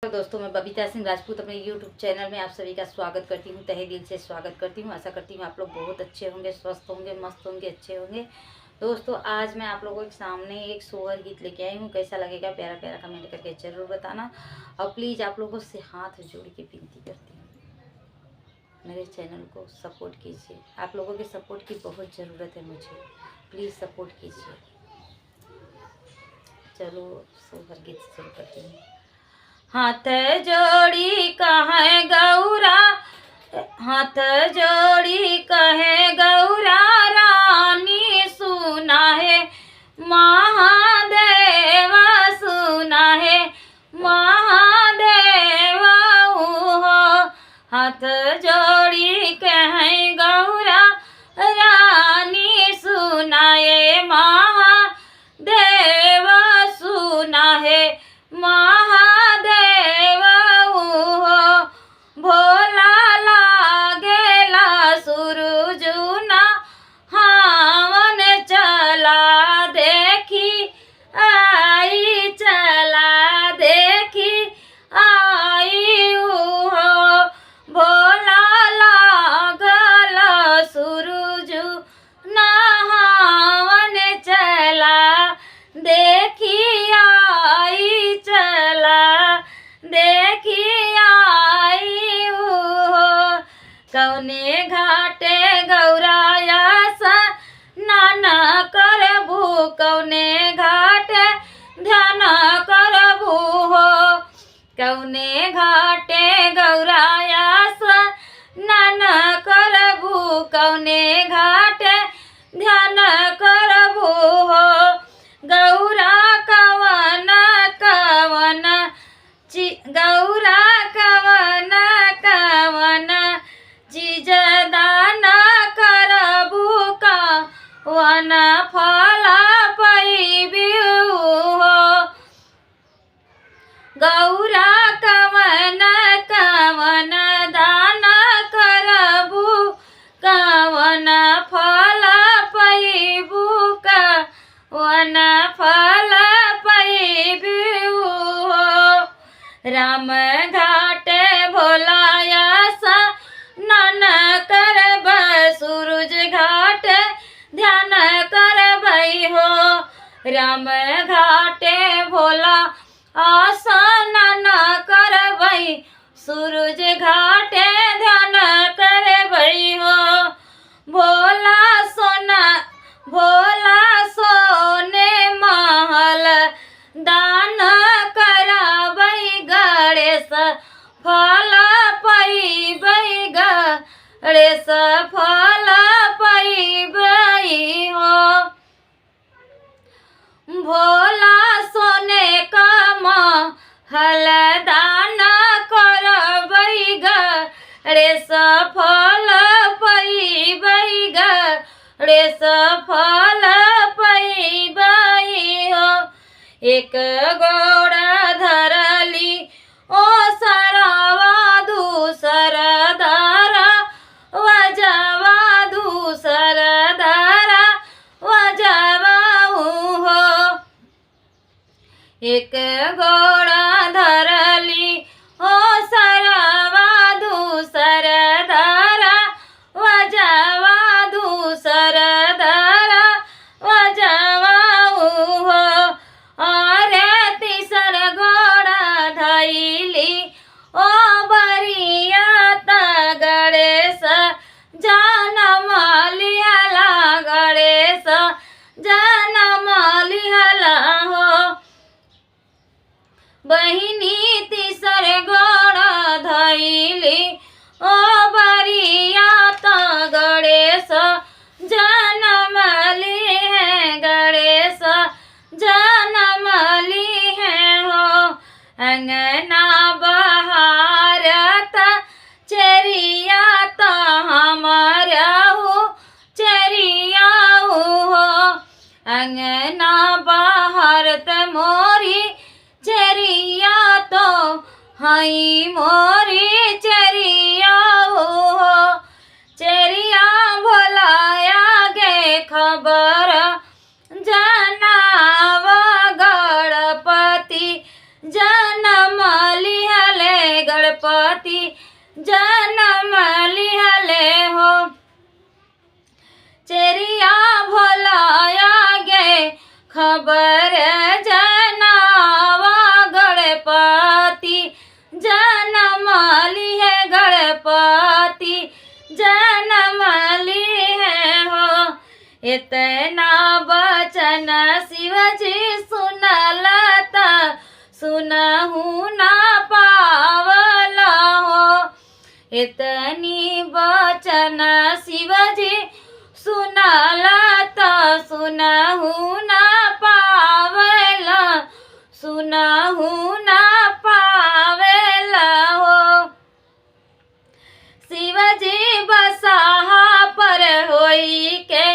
तो दोस्तों, मैं बबीता सिंह राजपूत अपने YouTube चैनल में आप सभी का स्वागत करती हूँ। तहे दिल से स्वागत करती हूँ। आशा करती हूँ आप लोग बहुत अच्छे होंगे, स्वस्थ होंगे, मस्त होंगे, अच्छे होंगे। दोस्तों, आज मैं आप लोगों के सामने एक सोहर गीत लेके आई हूँ। कैसा लगेगा प्यारा प्यारा कमेंट करके ज़रूर बताना। और प्लीज़ आप लोगों से हाथ जोड़ के विनती करती हूँ, मेरे चैनल को सपोर्ट कीजिए। आप लोगों के सपोर्ट की बहुत ज़रूरत है मुझे। प्लीज़ सपोर्ट कीजिए। चलो सोहर गीत शुरू करती हूँ। हाथ जोड़ी कहे गौरा, हाथ जोड़ी कहे गौरा रानी सुना है, महादेव सुना है, महादेव हो। हाथ जोड़ी कहे गौरा रानी सुनाए, महादेव सुना है, महादेव हो। भोला लागेला सुरुजुना हावन चला देखी आई, चला देखी आई हो। भोला लागला सुरुजुना हावन चला देखी आई, चला देखी आई हो। कौने घाटे गौराया स्नान करबू, कौने घाटे ध्यान करबू हो। कौने घाटे गौराया स्नान करबू, कौने घाटे ध्यान करबू हो। गौरा कवन कवन गौरा कवन कवन चीज दान करबू, कवन फल पैबू हो। गौरा कवन कवन दान करबू, कवन फल पैबू, कवन फल पैबू हो। राम घाट भोलाया स्नान करब, सूरज घाट ध्यान करबई हो। राम घाटे भोला स्नान करबई, सूरज घाटे ध्यान करबई हो। भोला सोना भोला सोने महल दान कराबई, गणेश फल पैबई, गणेश फल पैबई हो। भोला सोने का महल दान करबई, गणेश फल पैबई, गणेश फल पैबई हो। एक गोड़ा धरली ओ सरवा, दूसर धरा वजवा, दूसर धरा वजवा हो। एक गोड़ा धरली ओ सरवा, दूसर धरा वजवा, दूसर धरा वजवा हो। अरे तीसर गोड़ा धैली ओ बरियात, गणेश जनम लिहला, गणेश जनम लिहला हो। बहिनी तीसर गोड़ा धैली ओ बरियात, गणेश जनम लिहे, गणेश जनम लिहे हो। अंगना बहारत चरिया तो हमारा हो, चरिया हो। अंगना बहारत मोरी चरिया तो हई, मोरी चरिया हो। चरिया भोलाया गे खबर जनाव गणपति जनम लिहा पति जन्म लिहले हो। चेरिया भोलाया गे खबर जनावा गणपति जन्म लिहे गणपति जन्म लिहे हो। इतना बचन शिवजी सुनलता सुनहु ना पावला हो। इतनी बचन शिवजी सुनलता सुनहु ना पावला सुनहु ना पावला हो। शिवजी बसाहा पर होई के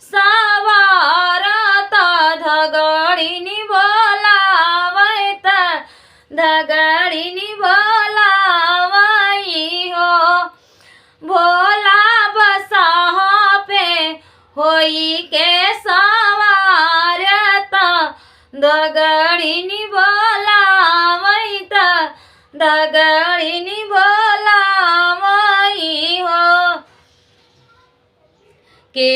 सवारता धगड़िनी बोलावत धगड़िनी बोलावई हो। भोला बसाहा पे होई के सवारता धगड़िनी बोलावई धगड़िनी बोलावई हो। के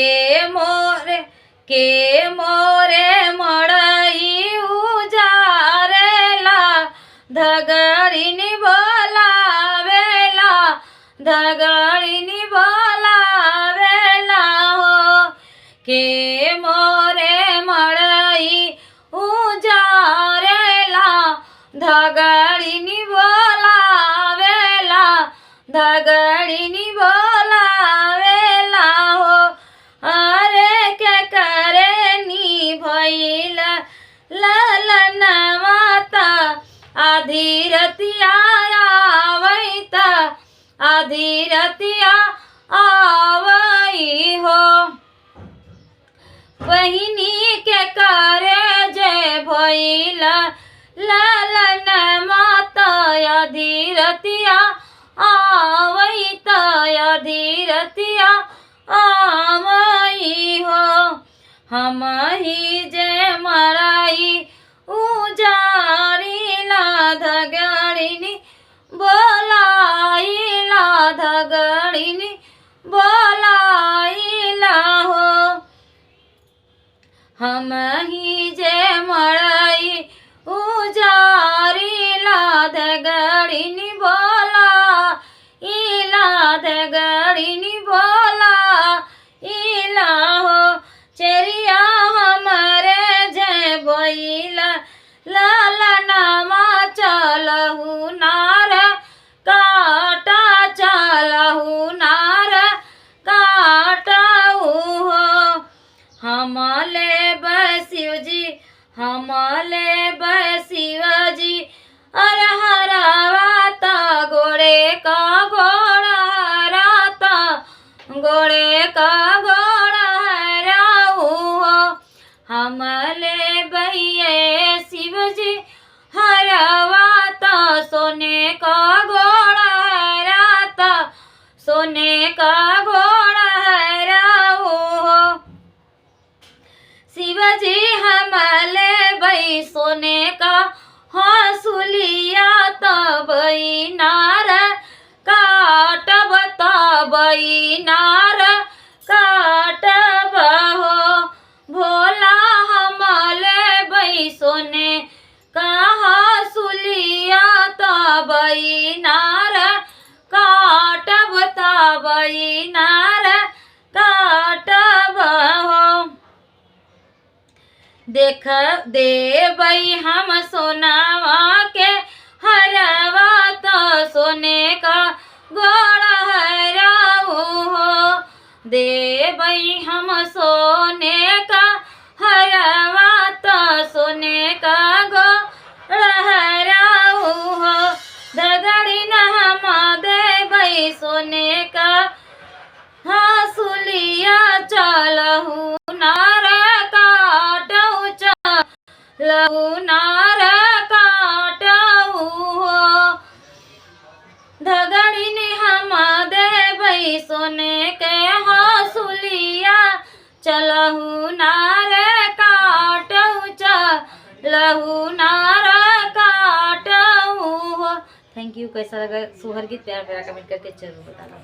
मोरे मड़ई उजारेला धगड़िनी बोलावेला धगड़िनी बोलावेला हो। के मोरे मड़ई उजारेला धगड़िनी बोलावेला धगड़िनी बोलावेला हो। अरे के करे नी भइल ललन माता आधी रतिया आवैत आधी रतिया आवई हो। बहिनी के करे जे भइल ललन माता आधी रतिया आवैत आधी रतिया आवई हो। हम ही जे मराई उजारिला धगड़िनी बोलाइला धगड़िनी बोलाइला हो। हम ही जे मराई उजारिला धगड़िनी बोलाइला धगड़िनी बोलाइला हो। चेरिया हमरे जय भइल ललनमा चलहु नार काटा चलहु नार काटहु हो। हमले शिवजी हमले शिवजी अरे हरावाता गोड़े का घोड़ा हराता गोड़े का घोड़ा हराऊ हो। हमले भैये शिवजी हरावाता सोने का घोड़ा हराता सोने का घोड़ा हराऊ हो। शिवजी हमले भई सोने का हंसुलिया तबई नार काटब तबई नार काटब हो। भोला हमले भई सोने का हंसुलिया तबई नार काटब तबई नार काटब हो। देख देवई हम सोनावा के हरवा तो सोने का घोड़ा हराऊ हो। देवई हम सोने का हरवा तो सोने का घोड़ा हराऊ हो। धगड़िन हम देवई सोने का हंसुलिया चलहु नार काटहु चलहु नार काटहु हो। धगड़िन हम देवई सोने के हंसुलिया चलहु नार काटहु चलहु नार काटहु हो। Thank you. कैसा लगा सोहर गीत, प्यार प्यारा कमेंट करके जरूर बताना।